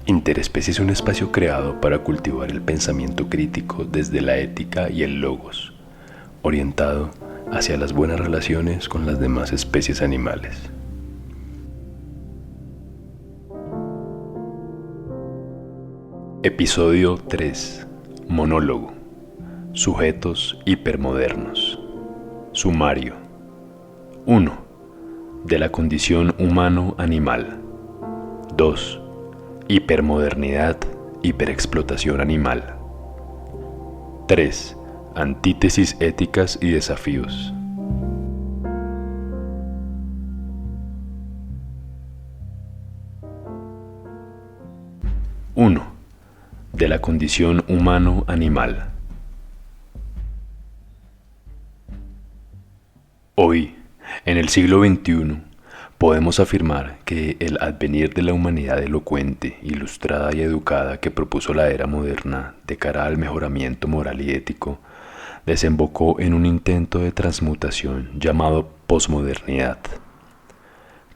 Interespecie es un espacio creado para cultivar el pensamiento crítico desde la ética y el logos, orientado hacia las buenas relaciones con las demás especies animales. Episodio 3. Monólogo. Sujetos hipermodernos. Sumario. 1. De la condición humano-animal. 2. Hipermodernidad, hiperexplotación animal. 3. Antítesis éticas y desafíos. Uno. De la condición humano-animal. Hoy, en el siglo XXI, podemos afirmar que el advenir de la humanidad elocuente, ilustrada y educada que propuso la era moderna de cara al mejoramiento moral y ético, desembocó en un intento de transmutación llamado posmodernidad.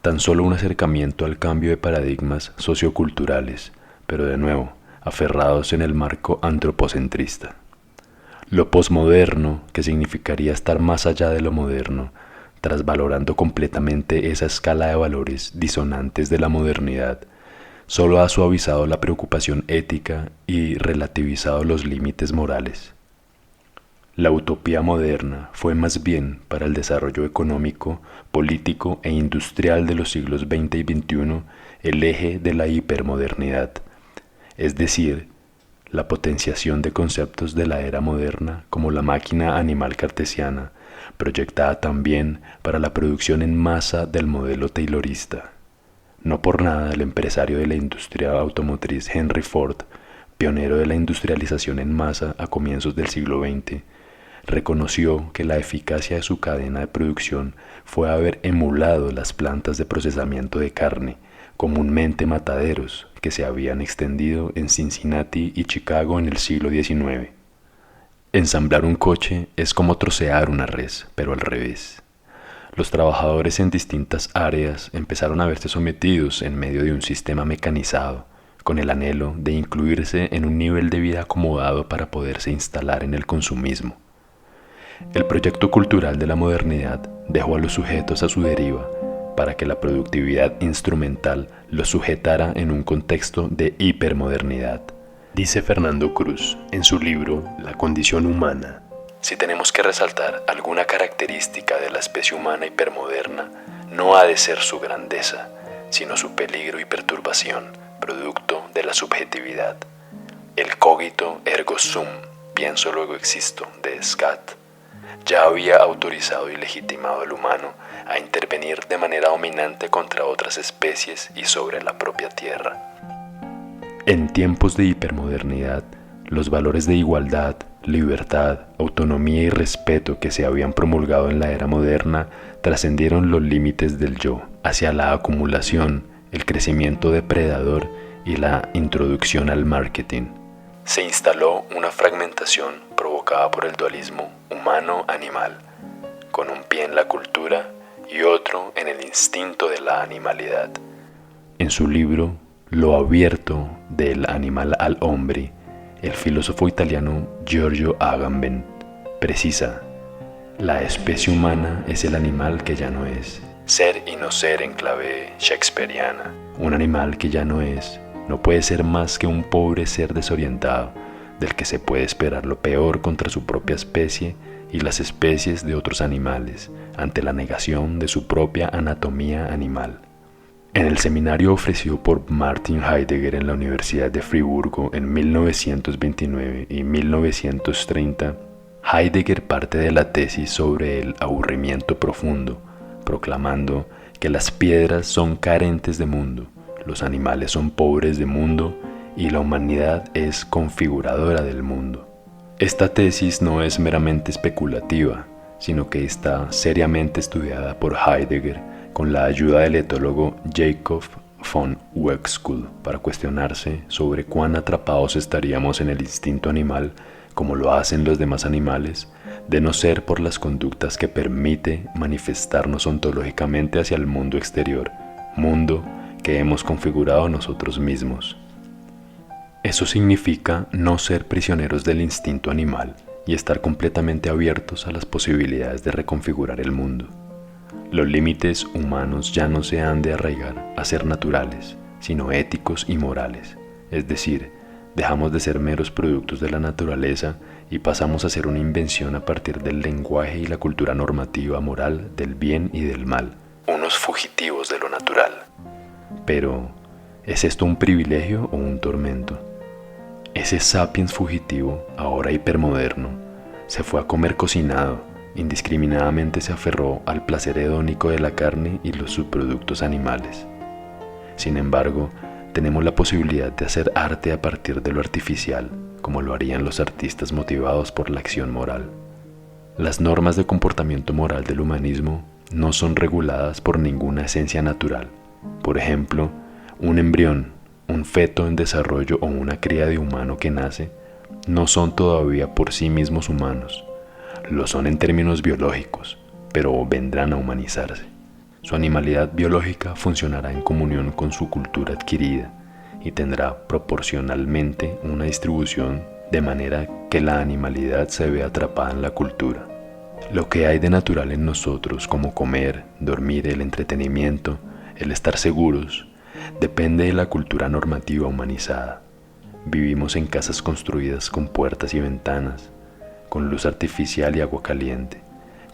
Tan solo un acercamiento al cambio de paradigmas socioculturales, pero de nuevo, aferrados en el marco antropocentrista. Lo posmoderno, que significaría estar más allá de lo moderno, trasvalorando completamente esa escala de valores disonantes de la modernidad, solo ha suavizado la preocupación ética y relativizado los límites morales. La utopía moderna fue más bien para el desarrollo económico, político e industrial de los siglos XX y XXI el eje de la hipermodernidad, es decir, la potenciación de conceptos de la era moderna como la máquina animal cartesiana, proyectada también para la producción en masa del modelo taylorista. No por nada el empresario de la industria automotriz Henry Ford, pionero de la industrialización en masa a comienzos del siglo XX, reconoció que la eficacia de su cadena de producción fue haber emulado las plantas de procesamiento de carne, comúnmente mataderos, que se habían extendido en Cincinnati y Chicago en el siglo XIX. Ensamblar un coche es como trocear una res, pero al revés. Los trabajadores en distintas áreas empezaron a verse sometidos en medio de un sistema mecanizado, con el anhelo de incluirse en un nivel de vida acomodado para poderse instalar en el consumismo. El proyecto cultural de la modernidad dejó a los sujetos a su deriva para que la productividad instrumental los sujetara en un contexto de hipermodernidad. Dice Fernando Cruz en su libro La condición humana: si tenemos que resaltar alguna característica de la especie humana hipermoderna, no ha de ser su grandeza, sino su peligro y perturbación, producto de la subjetividad. El cogito ergo sum, pienso luego existo, de Descartes, ya había autorizado y legitimado al humano a intervenir de manera dominante contra otras especies y sobre la propia tierra. En tiempos de hipermodernidad, los valores de igualdad, libertad, autonomía y respeto que se habían promulgado en la era moderna trascendieron los límites del yo, hacia la acumulación, el crecimiento depredador y la introducción al marketing. Se instaló una fragmentación provocada por el dualismo humano-animal, con un pie en la cultura y otro en el instinto de la animalidad. En su libro Lo abierto del animal al hombre, el filósofo italiano Giorgio Agamben precisa: la especie humana es el animal que ya no es. Ser y no ser en clave shakespeariana. Un animal que ya no es, no puede ser más que un pobre ser desorientado, del que se puede esperar lo peor contra su propia especie y las especies de otros animales, ante la negación de su propia anatomía animal. En el seminario ofrecido por Martin Heidegger en la Universidad de Friburgo en 1929 y 1930, Heidegger parte de la tesis sobre el aburrimiento profundo, proclamando que las piedras son carentes de mundo, los animales son pobres de mundo y la humanidad es configuradora del mundo. Esta tesis no es meramente especulativa, sino que está seriamente estudiada por Heidegger con la ayuda del etólogo Jacob von Uexküll para cuestionarse sobre cuán atrapados estaríamos en el instinto animal, como lo hacen los demás animales, de no ser por las conductas que permite manifestarnos ontológicamente hacia el mundo exterior, mundo que hemos configurado nosotros mismos. Eso significa no ser prisioneros del instinto animal y estar completamente abiertos a las posibilidades de reconfigurar el mundo. Los límites humanos ya no se han de arraigar a ser naturales, sino éticos y morales, es decir, dejamos de ser meros productos de la naturaleza y pasamos a ser una invención a partir del lenguaje y la cultura normativa moral del bien y del mal, unos fugitivos de lo natural. Pero, ¿es esto un privilegio o un tormento? Ese sapiens fugitivo, ahora hipermoderno, se fue a comer cocinado, indiscriminadamente se aferró al placer hedónico de la carne y los subproductos animales. Sin embargo, tenemos la posibilidad de hacer arte a partir de lo artificial, como lo harían los artistas motivados por la acción moral. Las normas de comportamiento moral del humanismo no son reguladas por ninguna esencia natural. Por ejemplo, un embrión, un feto en desarrollo o una cría de humano que nace, no son todavía por sí mismos humanos. Lo son en términos biológicos, pero vendrán a humanizarse. Su animalidad biológica funcionará en comunión con su cultura adquirida y tendrá proporcionalmente una distribución de manera que la animalidad se vea atrapada en la cultura. Lo que hay de natural en nosotros, como comer, dormir, el entretenimiento, el estar seguros, depende de la cultura normativa humanizada. Vivimos en casas construidas con puertas y ventanas, con luz artificial y agua caliente.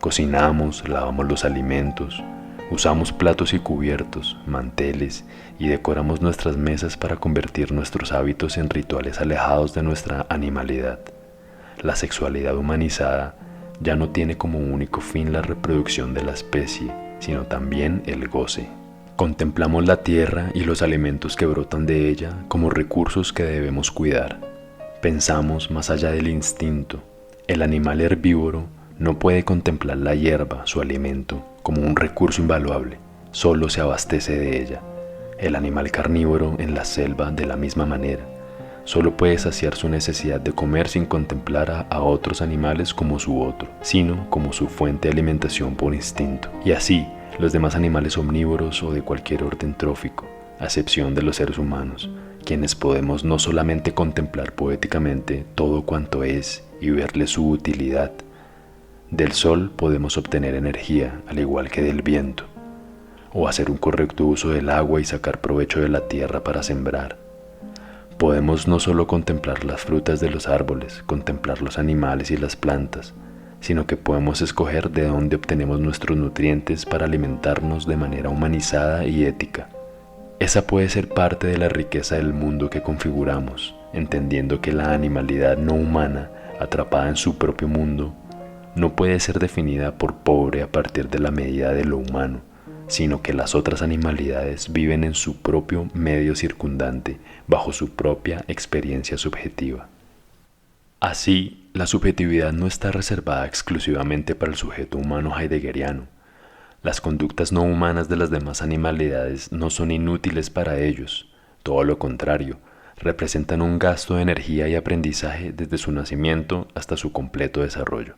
Cocinamos, lavamos los alimentos, usamos platos y cubiertos, manteles y decoramos nuestras mesas para convertir nuestros hábitos en rituales alejados de nuestra animalidad. La sexualidad humanizada ya no tiene como único fin la reproducción de la especie, sino también el goce. Contemplamos la tierra y los alimentos que brotan de ella como recursos que debemos cuidar. Pensamos más allá del instinto. El animal herbívoro no puede contemplar la hierba, su alimento, como un recurso invaluable, solo se abastece de ella. El animal carnívoro en la selva de la misma manera, solo puede saciar su necesidad de comer sin contemplar a otros animales como su otro, sino como su fuente de alimentación por instinto. Y así, los demás animales omnívoros o de cualquier orden trófico, a excepción de los seres humanos, quienes podemos no solamente contemplar poéticamente todo cuanto es y verle su utilidad. Del sol podemos obtener energía, al igual que del viento, o hacer un correcto uso del agua y sacar provecho de la tierra para sembrar. Podemos no solo contemplar las frutas de los árboles, contemplar los animales y las plantas, sino que podemos escoger de dónde obtenemos nuestros nutrientes para alimentarnos de manera humanizada y ética. Esa puede ser parte de la riqueza del mundo que configuramos, entendiendo que la animalidad no humana, atrapada en su propio mundo, no puede ser definida por pobre a partir de la medida de lo humano, sino que las otras animalidades viven en su propio medio circundante, bajo su propia experiencia subjetiva. Así, la subjetividad no está reservada exclusivamente para el sujeto humano heideggeriano. Las conductas no humanas de las demás animalidades no son inútiles para ellos, todo lo contrario, representan un gasto de energía y aprendizaje desde su nacimiento hasta su completo desarrollo.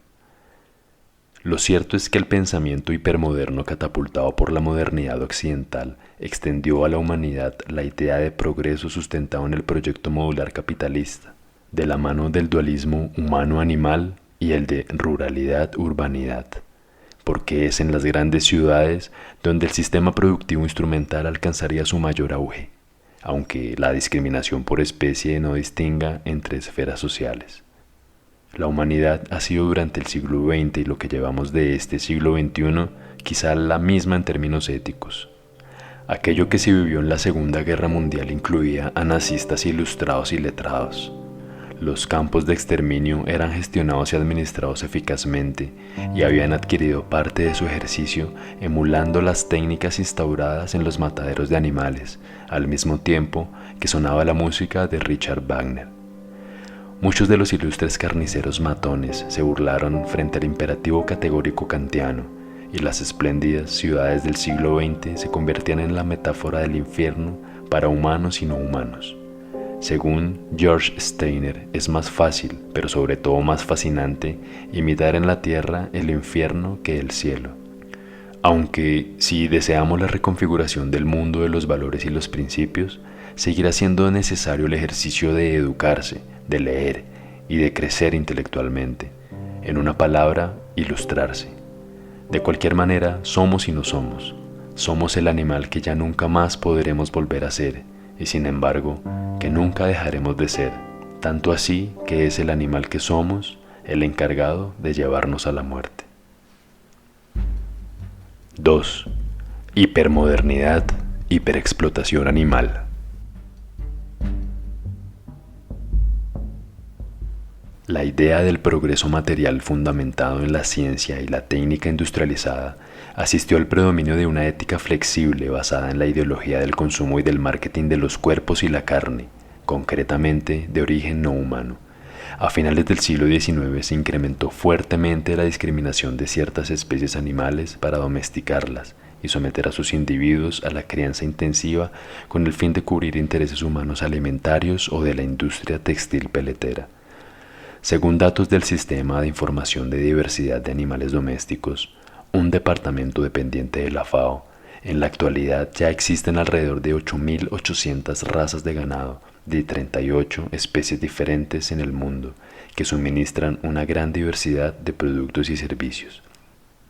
Lo cierto es que el pensamiento hipermoderno catapultado por la modernidad occidental extendió a la humanidad la idea de progreso sustentado en el proyecto modular capitalista, de la mano del dualismo humano-animal y el de ruralidad-urbanidad, porque es en las grandes ciudades donde el sistema productivo instrumental alcanzaría su mayor auge, aunque la discriminación por especie no distinga entre esferas sociales. La humanidad ha sido durante el siglo XX y lo que llevamos de este siglo XXI quizá la misma en términos éticos. Aquello que se vivió en la Segunda Guerra Mundial incluía a nazistas ilustrados y letrados. Los campos de exterminio eran gestionados y administrados eficazmente y habían adquirido parte de su ejercicio emulando las técnicas instauradas en los mataderos de animales, al mismo tiempo que sonaba la música de Richard Wagner. Muchos de los ilustres carniceros matones se burlaron frente al imperativo categórico kantiano, y las espléndidas ciudades del siglo XX se convertían en la metáfora del infierno para humanos y no humanos. Según George Steiner, es más fácil, pero sobre todo más fascinante, imitar en la tierra el infierno que el cielo. Aunque, si deseamos la reconfiguración del mundo de los valores y los principios, seguirá siendo necesario el ejercicio de educarse, de leer y de crecer intelectualmente. En una palabra, ilustrarse. De cualquier manera, somos y no somos. Somos el animal que ya nunca más podremos volver a ser, y sin embargo, que nunca dejaremos de ser, tanto así que es el animal que somos el encargado de llevarnos a la muerte. 2. Hipermodernidad, hiperexplotación animal. La idea del progreso material fundamentado en la ciencia y la técnica industrializada asistió al predominio de una ética flexible basada en la ideología del consumo y del marketing de los cuerpos y la carne, concretamente de origen no humano. A finales del siglo XIX se incrementó fuertemente la discriminación de ciertas especies animales para domesticarlas y someter a sus individuos a la crianza intensiva con el fin de cubrir intereses humanos alimentarios o de la industria textil peletera. Según datos del Sistema de Información de Diversidad de Animales Domésticos, un departamento dependiente de la FAO, en la actualidad ya existen alrededor de 8.800 razas de ganado de 38 especies diferentes en el mundo que suministran una gran diversidad de productos y servicios.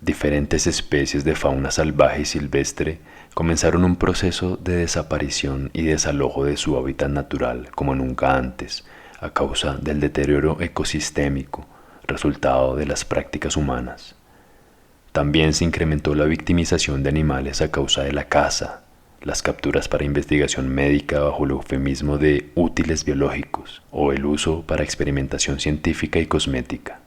Diferentes especies de fauna salvaje y silvestre comenzaron un proceso de desaparición y desalojo de su hábitat natural como nunca antes, a causa del deterioro ecosistémico, resultado de las prácticas humanas. También se incrementó la victimización de animales a causa de la caza, las capturas para investigación médica bajo el eufemismo de útiles biológicos o el uso para experimentación científica y cosmética.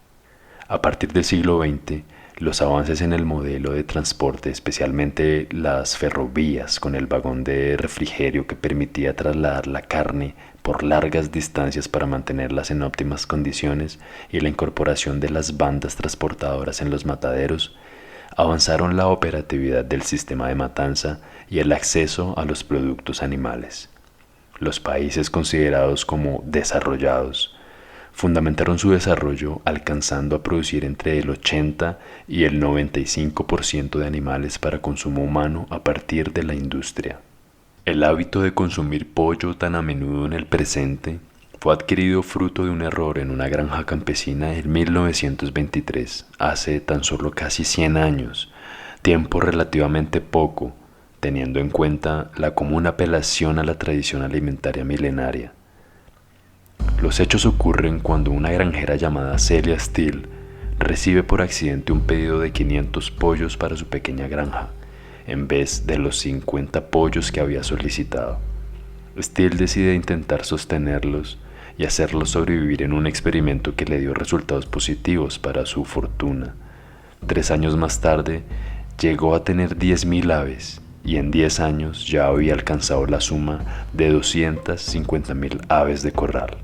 A partir del siglo XX, los avances en el modelo de transporte, especialmente las ferrovías con el vagón de refrigerio que permitía trasladar la carne por largas distancias para mantenerlas en óptimas condiciones, y la incorporación de las bandas transportadoras en los mataderos, avanzaron la operatividad del sistema de matanza y el acceso a los productos animales. Los países considerados como desarrollados fundamentaron su desarrollo alcanzando a producir entre el 80 y el 95% de animales para consumo humano a partir de la industria. El hábito de consumir pollo tan a menudo en el presente fue adquirido fruto de un error en una granja campesina en 1923, hace tan solo casi 100 años, tiempo relativamente poco, teniendo en cuenta la común apelación a la tradición alimentaria milenaria. Los hechos ocurren cuando una granjera llamada Celia Steele recibe por accidente un pedido de 500 pollos para su pequeña granja, en vez de los 50 pollos que había solicitado. Steele decide intentar sostenerlos y hacerlos sobrevivir en un experimento que le dio resultados positivos para su fortuna. 3 años más tarde, llegó a tener 10.000 aves y en 10 años ya había alcanzado la suma de 250.000 aves de corral.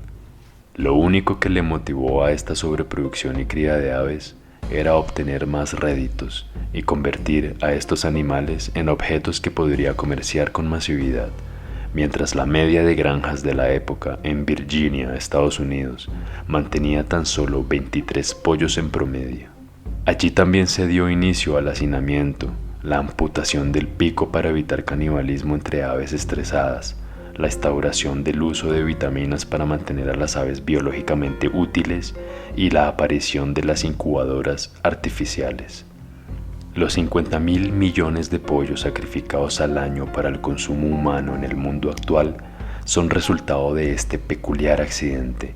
Lo único que le motivó a esta sobreproducción y cría de aves era obtener más réditos y convertir a estos animales en objetos que podría comerciar con masividad, mientras la media de granjas de la época en Virginia, Estados Unidos, mantenía tan solo 23 pollos en promedio. Allí también se dio inicio al hacinamiento, la amputación del pico para evitar canibalismo entre aves estresadas, la instauración del uso de vitaminas para mantener a las aves biológicamente útiles y la aparición de las incubadoras artificiales. Los 50.000 millones de pollos sacrificados al año para el consumo humano en el mundo actual son resultado de este peculiar accidente.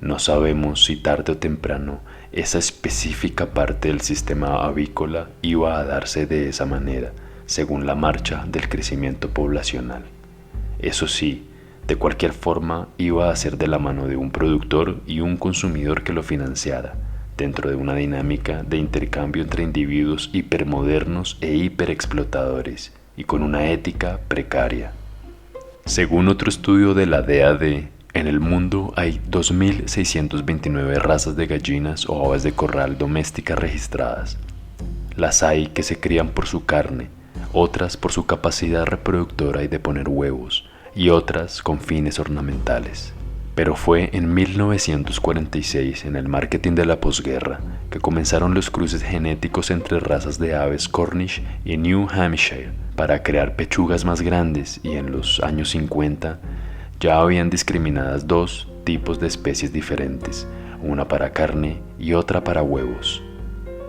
No sabemos si tarde o temprano esa específica parte del sistema avícola iba a darse de esa manera, según la marcha del crecimiento poblacional. Eso sí, de cualquier forma iba a ser de la mano de un productor y un consumidor que lo financiara, dentro de una dinámica de intercambio entre individuos hipermodernos e hiperexplotadores y con una ética precaria. Según otro estudio de la DAD, en el mundo hay 2.629 razas de gallinas o aves de corral domésticas registradas. Las hay que se crían por su carne, otras por su capacidad reproductora y de poner huevos, y otras con fines ornamentales. Pero fue en 1946, en el marketing de la posguerra, que comenzaron los cruces genéticos entre razas de aves Cornish y New Hampshire para crear pechugas más grandes, y en los años 50 ya habían discriminadas dos tipos de especies diferentes, una para carne y otra para huevos.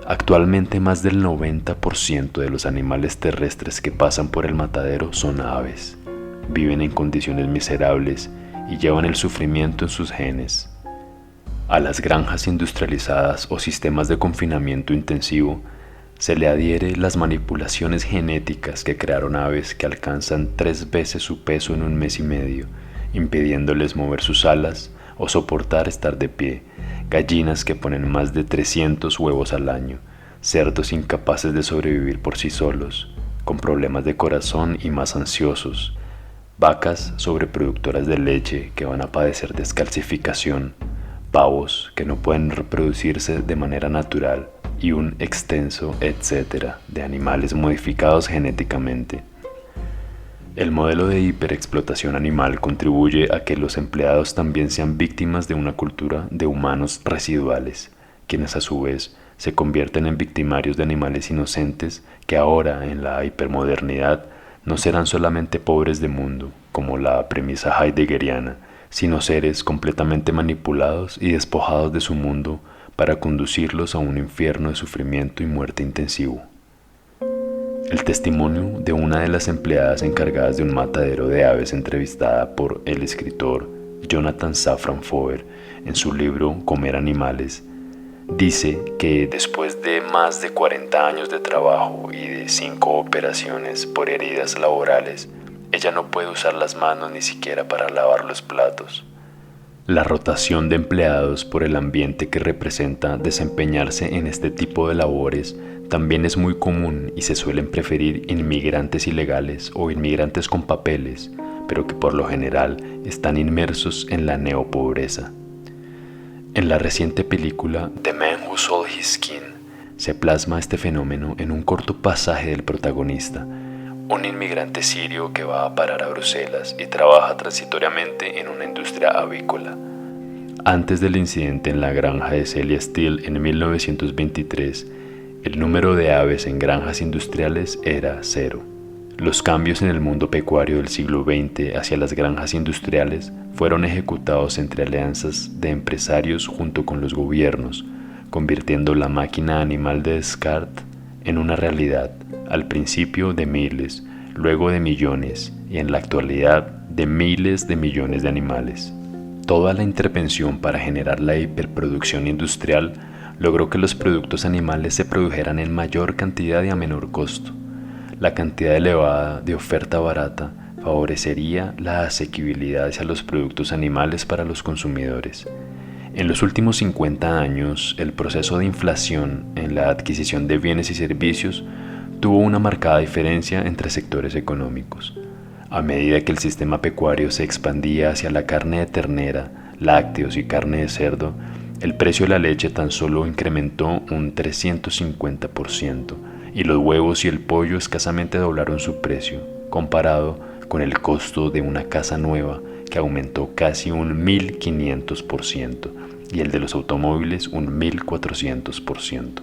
Actualmente más del 90% de los animales terrestres que pasan por el matadero son aves. Viven en condiciones miserables y llevan el sufrimiento en sus genes. A las granjas industrializadas o sistemas de confinamiento intensivo se le adhiere las manipulaciones genéticas que crearon aves que alcanzan 3 veces su peso en un mes y medio, impidiéndoles mover sus alas o soportar estar de pie, gallinas que ponen más de 300 huevos al año, cerdos incapaces de sobrevivir por sí solos, con problemas de corazón y más ansiosos, vacas sobreproductoras de leche que van a padecer descalcificación, pavos que no pueden reproducirse de manera natural y un extenso etcétera de animales modificados genéticamente. El modelo de hiperexplotación animal contribuye a que los empleados también sean víctimas de una cultura de humanos residuales, quienes a su vez se convierten en victimarios de animales inocentes que ahora, en la hipermodernidad, no serán solamente pobres de mundo, como la premisa heideggeriana, sino seres completamente manipulados y despojados de su mundo para conducirlos a un infierno de sufrimiento y muerte intensivo. El testimonio de una de las empleadas encargadas de un matadero de aves entrevistada por el escritor Jonathan Safran Foer en su libro Comer animales, dice que después de más de 40 años de trabajo y de 5 operaciones por heridas laborales, ella no puede usar las manos ni siquiera para lavar los platos. La rotación de empleados por el ambiente que representa desempeñarse en este tipo de labores también es muy común y se suelen preferir inmigrantes ilegales o inmigrantes con papeles, pero que por lo general están inmersos en la neopobreza. En la reciente película The Man Who Sold His Skin se plasma este fenómeno en un corto pasaje del protagonista, un inmigrante sirio que va a parar a Bruselas y trabaja transitoriamente en una industria avícola. Antes del incidente en la granja de Celia Steele en 1923, el número de aves en granjas industriales era 0. Los cambios en el mundo pecuario del siglo XX hacia las granjas industriales fueron ejecutados entre alianzas de empresarios junto con los gobiernos, convirtiendo la máquina animal de Descartes en una realidad, al principio de miles, luego de millones y en la actualidad de miles de millones de animales. Toda la intervención para generar la hiperproducción industrial logró que los productos animales se produjeran en mayor cantidad y a menor costo. La cantidad elevada de oferta barata favorecería la asequibilidad hacia los productos animales para los consumidores. En los últimos 50 años, el proceso de inflación en la adquisición de bienes y servicios tuvo una marcada diferencia entre sectores económicos. A medida que el sistema pecuario se expandía hacia la carne de ternera, lácteos y carne de cerdo, el precio de la leche tan solo incrementó un 350% y los huevos y el pollo escasamente doblaron su precio, comparado con el costo de una casa nueva que aumentó casi un 1500% y el de los automóviles un 1400%.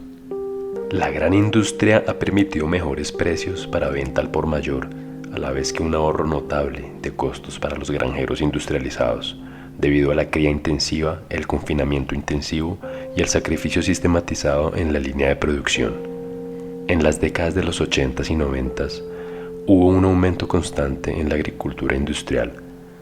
La gran industria ha permitido mejores precios para venta al por mayor, a la vez que un ahorro notable de costos para los granjeros industrializados, debido a la cría intensiva, el confinamiento intensivo y el sacrificio sistematizado en la línea de producción. En las décadas de los 80s y 90s, hubo un aumento constante en la agricultura industrial,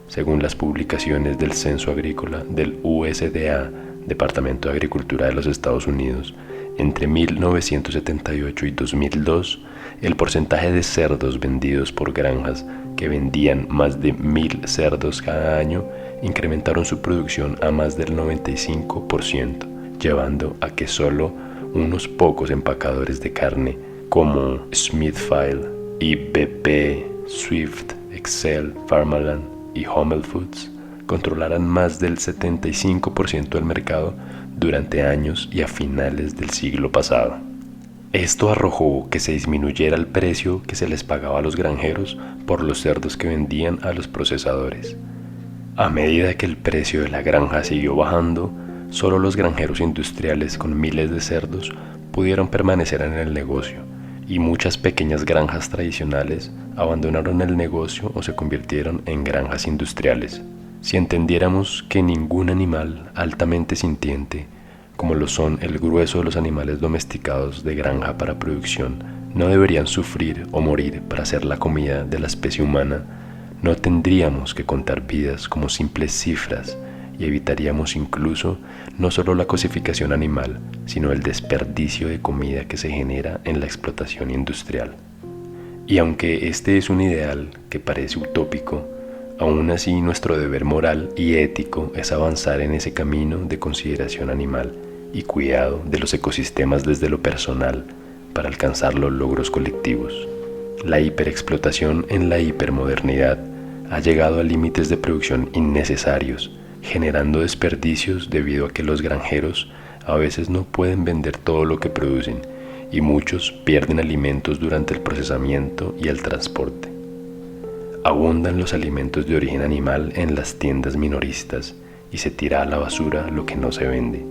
según las publicaciones del Censo Agrícola del USDA, Departamento de Agricultura de los Estados Unidos. Entre 1978 y 2002, el porcentaje de cerdos vendidos por granjas que vendían más de 1.000 cerdos cada año incrementaron su producción a más del 95%, llevando a que solo unos pocos empacadores de carne como Smithfield y BP, Swift, Excel, Farmaland y Hummel Foods controlaran más del 75% del mercado durante años y a finales del siglo pasado. Esto arrojó que se disminuyera el precio que se les pagaba a los granjeros por los cerdos que vendían a los procesadores. A medida que el precio de la granja siguió bajando, solo los granjeros industriales con miles de cerdos pudieron permanecer en el negocio, y muchas pequeñas granjas tradicionales abandonaron el negocio o se convirtieron en granjas industriales. Si entendiéramos que ningún animal altamente sintiente, como lo son el grueso de los animales domesticados de granja para producción, no deberían sufrir o morir para ser la comida de la especie humana, no tendríamos que contar vidas como simples cifras y evitaríamos incluso no solo la cosificación animal, sino el desperdicio de comida que se genera en la explotación industrial. Y aunque este es un ideal que parece utópico, aún así nuestro deber moral y ético es avanzar en ese camino de consideración animal y cuidado de los ecosistemas desde lo personal para alcanzar los logros colectivos. La hiperexplotación en la hipermodernidad ha llegado a límites de producción innecesarios, generando desperdicios debido a que los granjeros a veces no pueden vender todo lo que producen y muchos pierden alimentos durante el procesamiento y el transporte. Abundan los alimentos de origen animal en las tiendas minoristas y se tira a la basura lo que no se vende.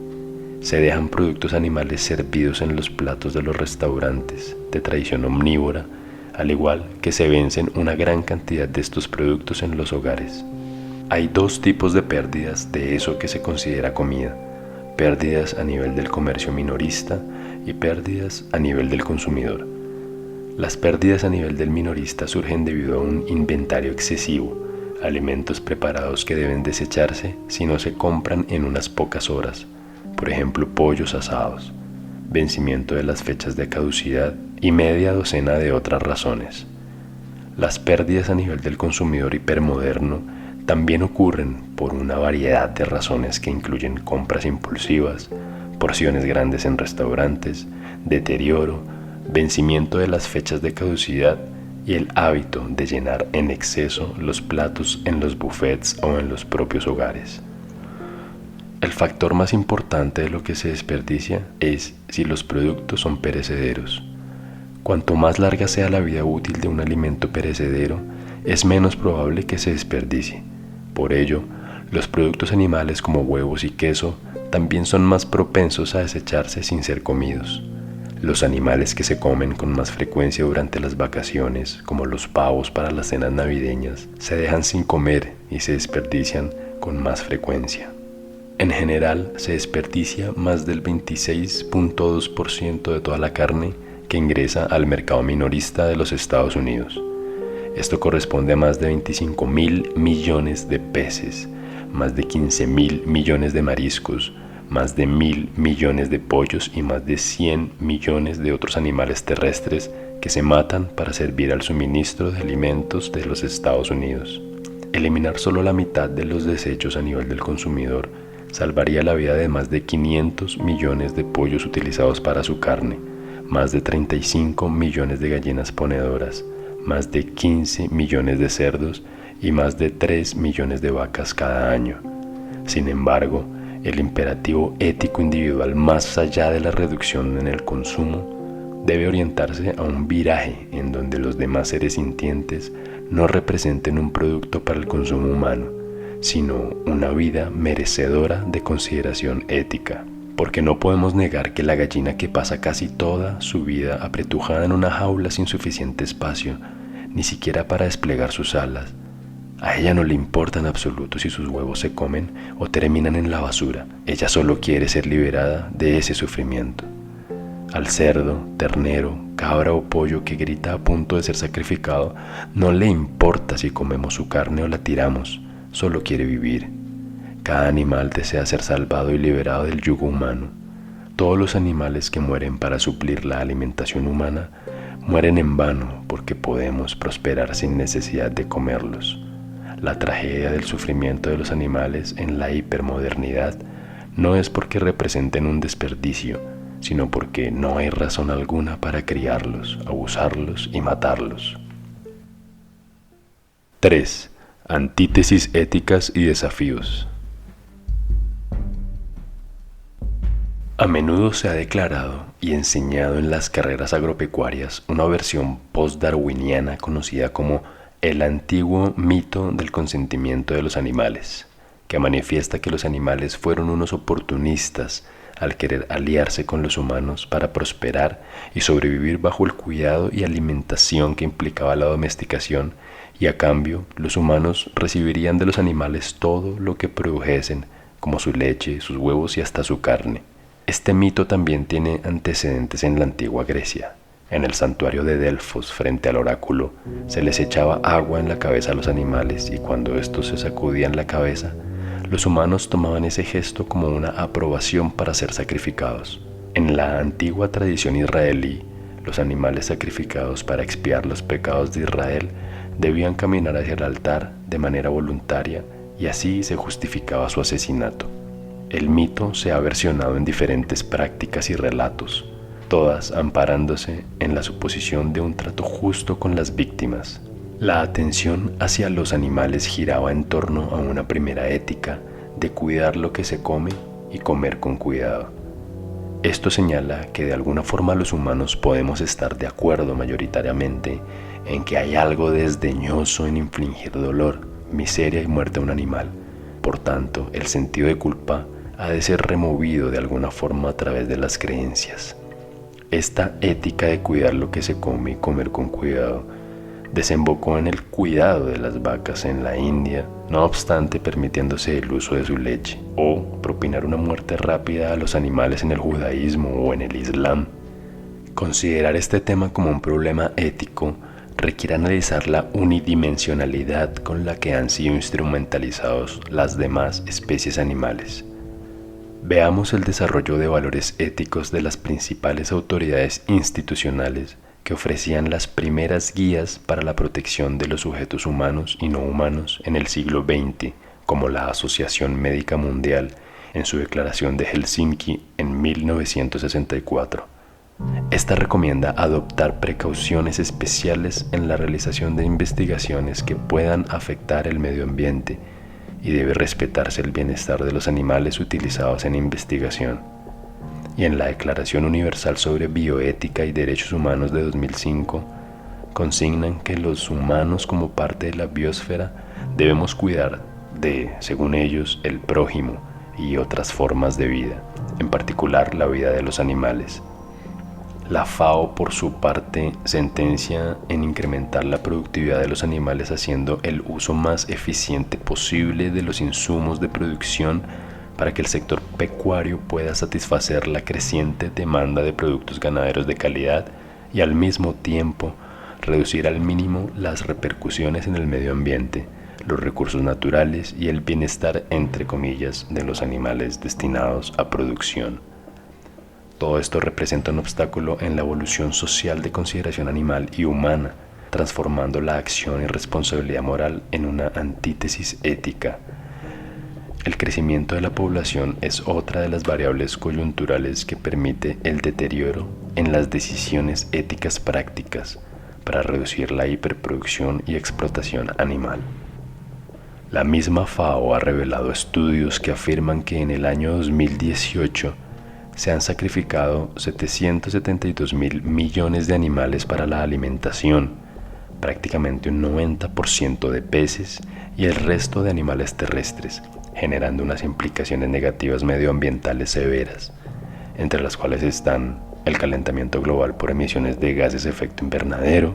Se dejan productos animales servidos en los platos de los restaurantes de tradición omnívora, al igual que se vencen una gran cantidad de estos productos en los hogares. Hay dos tipos de pérdidas de eso que se considera comida: pérdidas a nivel del comercio minorista y pérdidas a nivel del consumidor. Las pérdidas a nivel del minorista surgen debido a un inventario excesivo, alimentos preparados que deben desecharse si no se compran en unas pocas horas, por ejemplo pollos asados, vencimiento de las fechas de caducidad y media docena de otras razones. Las pérdidas a nivel del consumidor hipermoderno también ocurren por una variedad de razones que incluyen compras impulsivas, porciones grandes en restaurantes, deterioro, vencimiento de las fechas de caducidad y el hábito de llenar en exceso los platos en los buffets o en los propios hogares. El factor más importante de lo que se desperdicia es si los productos son perecederos. Cuanto más larga sea la vida útil de un alimento perecedero, es menos probable que se desperdicie. Por ello, los productos animales como huevos y queso también son más propensos a desecharse sin ser comidos. Los animales que se comen con más frecuencia durante las vacaciones, como los pavos para las cenas navideñas, se dejan sin comer y se desperdician con más frecuencia. En general, se desperdicia más del 26.2% de toda la carne que ingresa al mercado minorista de los Estados Unidos. Esto corresponde a más de 25.000 millones de peces, más de 15.000 millones de mariscos, más de 1.000 millones de pollos y más de 100 millones de otros animales terrestres que se matan para servir al suministro de alimentos de los Estados Unidos. Eliminar solo la mitad de los desechos a nivel del consumidor salvaría la vida de más de 500 millones de pollos utilizados para su carne, más de 35 millones de gallinas ponedoras, más de 15 millones de cerdos y más de 3 millones de vacas cada año. Sin embargo, el imperativo ético individual más allá de la reducción en el consumo debe orientarse a un viraje en donde los demás seres sintientes no representen un producto para el consumo humano, sino una vida merecedora de consideración ética. Porque no podemos negar que la gallina que pasa casi toda su vida apretujada en una jaula sin suficiente espacio, ni siquiera para desplegar sus alas, a ella no le importa en absoluto si sus huevos se comen o terminan en la basura. Ella solo quiere ser liberada de ese sufrimiento. Al cerdo, ternero, cabra o pollo que grita a punto de ser sacrificado, no le importa si comemos su carne o la tiramos, solo quiere vivir. Cada animal desea ser salvado y liberado del yugo humano. Todos los animales que mueren para suplir la alimentación humana mueren en vano porque podemos prosperar sin necesidad de comerlos. La tragedia del sufrimiento de los animales en la hipermodernidad no es porque representen un desperdicio, sino porque no hay razón alguna para criarlos, abusarlos y matarlos. 3. Antítesis éticas y desafíos. A menudo se ha declarado y enseñado en las carreras agropecuarias una versión post-darwiniana conocida como El antiguo mito del consentimiento de los animales, que manifiesta que los animales fueron unos oportunistas al querer aliarse con los humanos para prosperar y sobrevivir bajo el cuidado y alimentación que implicaba la domesticación, y a cambio los humanos recibirían de los animales todo lo que produjesen, como su leche, sus huevos y hasta su carne. Este mito también tiene antecedentes en la antigua Grecia. En el santuario de Delfos, frente al oráculo, se les echaba agua en la cabeza a los animales, y cuando estos se sacudían la cabeza, los humanos tomaban ese gesto como una aprobación para ser sacrificados. En la antigua tradición israelí, los animales sacrificados para expiar los pecados de Israel debían caminar hacia el altar de manera voluntaria, y así se justificaba su asesinato. El mito se ha versionado en diferentes prácticas y relatos, todas amparándose en la suposición de un trato justo con las víctimas. La atención hacia los animales giraba en torno a una primera ética de cuidar lo que se come y comer con cuidado. Esto señala que de alguna forma los humanos podemos estar de acuerdo mayoritariamente en que hay algo desdeñoso en infligir dolor, miseria y muerte a un animal. Por tanto, el sentido de culpa ha de ser removido de alguna forma a través de las creencias. Esta ética de cuidar lo que se come y comer con cuidado desembocó en el cuidado de las vacas en la India, no obstante permitiéndose el uso de su leche, o propinar una muerte rápida a los animales en el judaísmo o en el islam. Considerar este tema como un problema ético requiere analizar la unidimensionalidad con la que han sido instrumentalizados las demás especies animales. Veamos el desarrollo de valores éticos de las principales autoridades institucionales que ofrecían las primeras guías para la protección de los sujetos humanos y no humanos en el siglo XX, como la Asociación Médica Mundial en su declaración de Helsinki en 1964. Esta recomienda adoptar precauciones especiales en la realización de investigaciones que puedan afectar el medio ambiente, y debe respetarse el bienestar de los animales utilizados en investigación. Y en la Declaración Universal sobre Bioética y Derechos Humanos de 2005, consignan que los humanos como parte de la biosfera debemos cuidar de, según ellos, el prójimo y otras formas de vida, en particular la vida de los animales. La FAO, por su parte, sentencia en incrementar la productividad de los animales haciendo el uso más eficiente posible de los insumos de producción para que el sector pecuario pueda satisfacer la creciente demanda de productos ganaderos de calidad y al mismo tiempo reducir al mínimo las repercusiones en el medio ambiente, los recursos naturales y el bienestar, entre comillas, de los animales destinados a producción. Todo esto representa un obstáculo en la evolución social de consideración animal y humana, transformando la acción y responsabilidad moral en una antítesis ética. El crecimiento de la población es otra de las variables coyunturales que permite el deterioro en las decisiones éticas prácticas para reducir la hiperproducción y explotación animal. La misma FAO ha revelado estudios que afirman que en el año 2018 se han sacrificado 772.000 millones de animales para la alimentación, prácticamente un 90% de peces y el resto de animales terrestres, generando unas implicaciones negativas medioambientales severas, entre las cuales están el calentamiento global por emisiones de gases de efecto invernadero,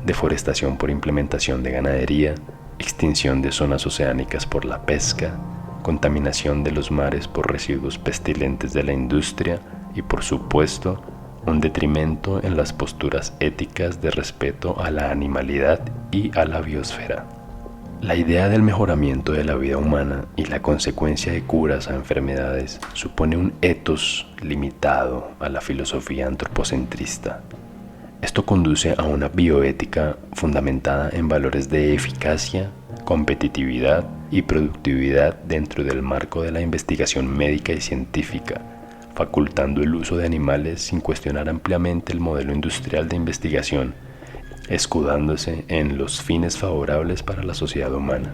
deforestación por implementación de ganadería, extinción de zonas oceánicas por la pesca, contaminación de los mares por residuos pestilentes de la industria y, por supuesto, un detrimento en las posturas éticas de respeto a la animalidad y a la biosfera. La idea del mejoramiento de la vida humana y la consecuencia de curas a enfermedades supone un ethos limitado a la filosofía antropocentrista. Esto conduce a una bioética fundamentada en valores de eficacia, competitividad y productividad dentro del marco de la investigación médica y científica, facultando el uso de animales sin cuestionar ampliamente el modelo industrial de investigación, escudándose en los fines favorables para la sociedad humana.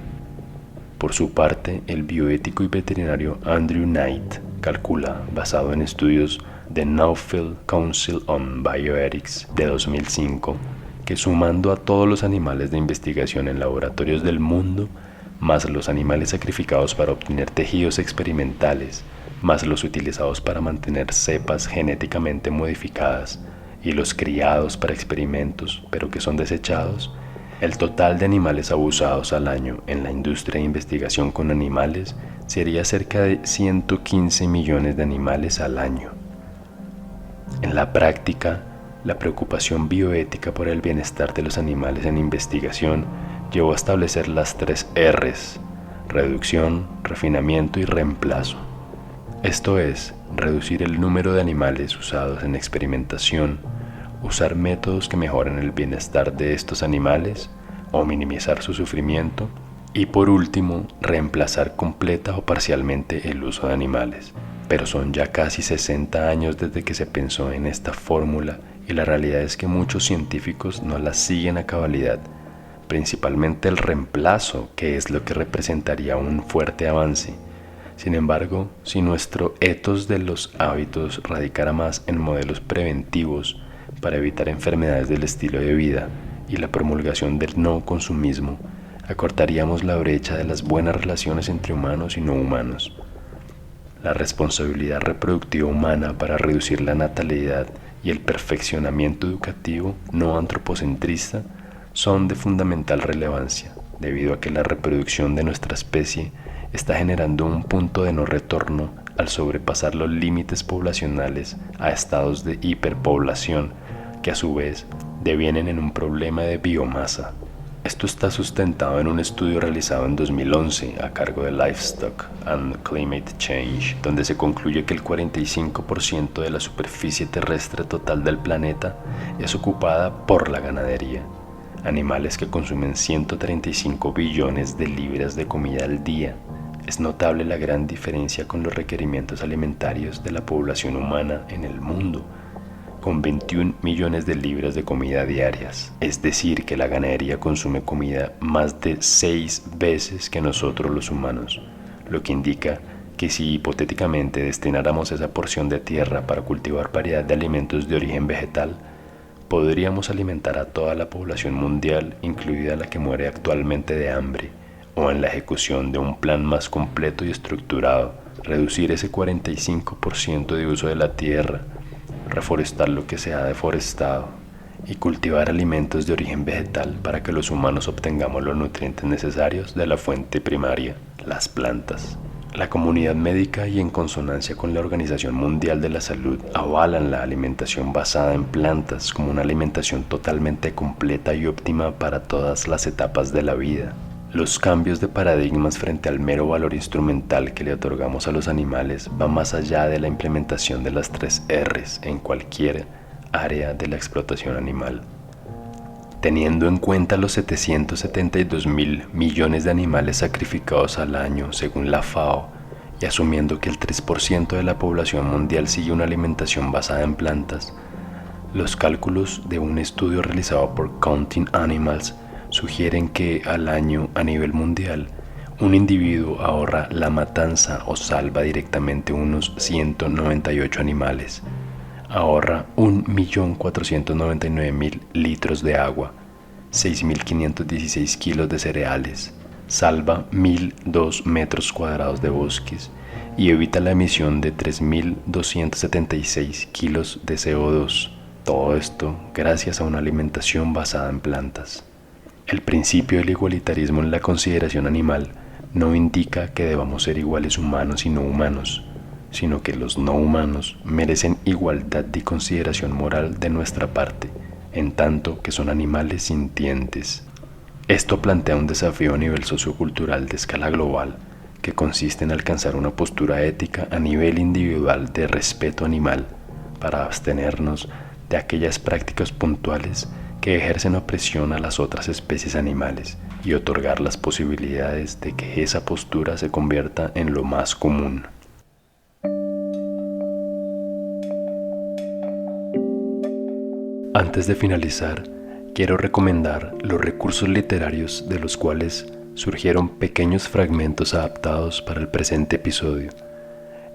Por su parte, el bioético y veterinario Andrew Knight calcula, basado en estudios de Nuffield Council on Bioethics de 2005, que sumando a todos los animales de investigación en laboratorios del mundo, más los animales sacrificados para obtener tejidos experimentales, más los utilizados para mantener cepas genéticamente modificadas y los criados para experimentos, pero que son desechados, el total de animales abusados al año en la industria de investigación con animales sería cerca de 115 millones de animales al año. En la práctica, la preocupación bioética por el bienestar de los animales en investigación llevó a establecer las 3 Rs: reducción, refinamiento y reemplazo. Esto es, reducir el número de animales usados en experimentación, usar métodos que mejoren el bienestar de estos animales o minimizar su sufrimiento, y por último, reemplazar completa o parcialmente el uso de animales. Pero son ya casi 60 años desde que se pensó en esta fórmula y la realidad es que muchos científicos no la siguen a cabalidad, principalmente el reemplazo, que es lo que representaría un fuerte avance. Sin embargo, si nuestro ethos de los hábitos radicara más en modelos preventivos para evitar enfermedades del estilo de vida y la promulgación del no consumismo, acortaríamos la brecha de las buenas relaciones entre humanos y no humanos. La responsabilidad reproductiva humana para reducir la natalidad y el perfeccionamiento educativo no antropocentrista son de fundamental relevancia, debido a que la reproducción de nuestra especie está generando un punto de no retorno al sobrepasar los límites poblacionales a estados de hiperpoblación, que a su vez devienen en un problema de biomasa. Esto está sustentado en un estudio realizado en 2011 a cargo de Livestock and Climate Change, donde se concluye que el 45% de la superficie terrestre total del planeta es ocupada por la ganadería, animales que consumen 135 billones de libras de comida al día. Es notable la gran diferencia con los requerimientos alimentarios de la población humana en el mundo, con 21 millones de libras de comida diarias. Es decir, que la ganadería consume comida más de 6 veces que nosotros los humanos, lo que indica que si hipotéticamente destináramos esa porción de tierra para cultivar variedad de alimentos de origen vegetal, podríamos alimentar a toda la población mundial, incluida la que muere actualmente de hambre, o en la ejecución de un plan más completo y estructurado, reducir ese 45% de uso de la tierra, reforestar lo que se ha deforestado y cultivar alimentos de origen vegetal para que los humanos obtengamos los nutrientes necesarios de la fuente primaria, las plantas. La comunidad médica y en consonancia con la Organización Mundial de la Salud avalan la alimentación basada en plantas como una alimentación totalmente completa y óptima para todas las etapas de la vida. Los cambios de paradigmas frente al mero valor instrumental que le otorgamos a los animales van más allá de la implementación de las 3 Rs en cualquier área de la explotación animal. Teniendo en cuenta los 772.000 millones de animales sacrificados al año según la FAO y asumiendo que el 3% de la población mundial sigue una alimentación basada en plantas, los cálculos de un estudio realizado por Counting Animals sugieren que al año a nivel mundial un individuo ahorra la matanza o salva directamente unos 198 animales, ahorra 1.499.000 litros de agua, 6.516 kilos de cereales, salva 1.002 metros cuadrados de bosques y evita la emisión de 3.276 kilos de CO2. Todo esto gracias a una alimentación basada en plantas. El principio del igualitarismo en la consideración animal no indica que debamos ser iguales humanos y no humanos, sino que los no humanos merecen igualdad y consideración moral de nuestra parte, en tanto que son animales sintientes. Esto plantea un desafío a nivel sociocultural de escala global, que consiste en alcanzar una postura ética a nivel individual de respeto animal, para abstenernos de aquellas prácticas puntuales que ejercen opresión a las otras especies animales y otorgar las posibilidades de que esa postura se convierta en lo más común. Antes de finalizar, quiero recomendar los recursos literarios de los cuales surgieron pequeños fragmentos adaptados para el presente episodio.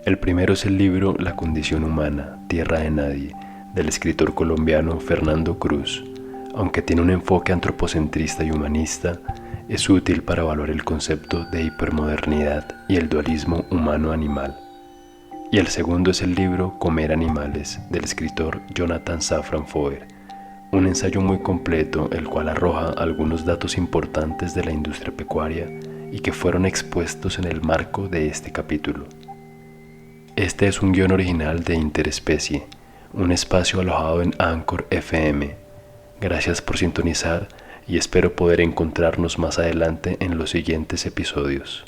El primero es el libro La condición humana, tierra de nadie, del escritor colombiano Fernando Cruz, Aunque tiene un enfoque antropocentrista y humanista, es útil para evaluar el concepto de hipermodernidad y el dualismo humano-animal. Y el segundo es el libro Comer animales, del escritor Jonathan Safran Foer, un ensayo muy completo el cual arroja algunos datos importantes de la industria pecuaria y que fueron expuestos en el marco de este capítulo. Este es un guión original de Interespecie, un espacio alojado en Anchor FM. Gracias por sintonizar y espero poder encontrarnos más adelante en los siguientes episodios.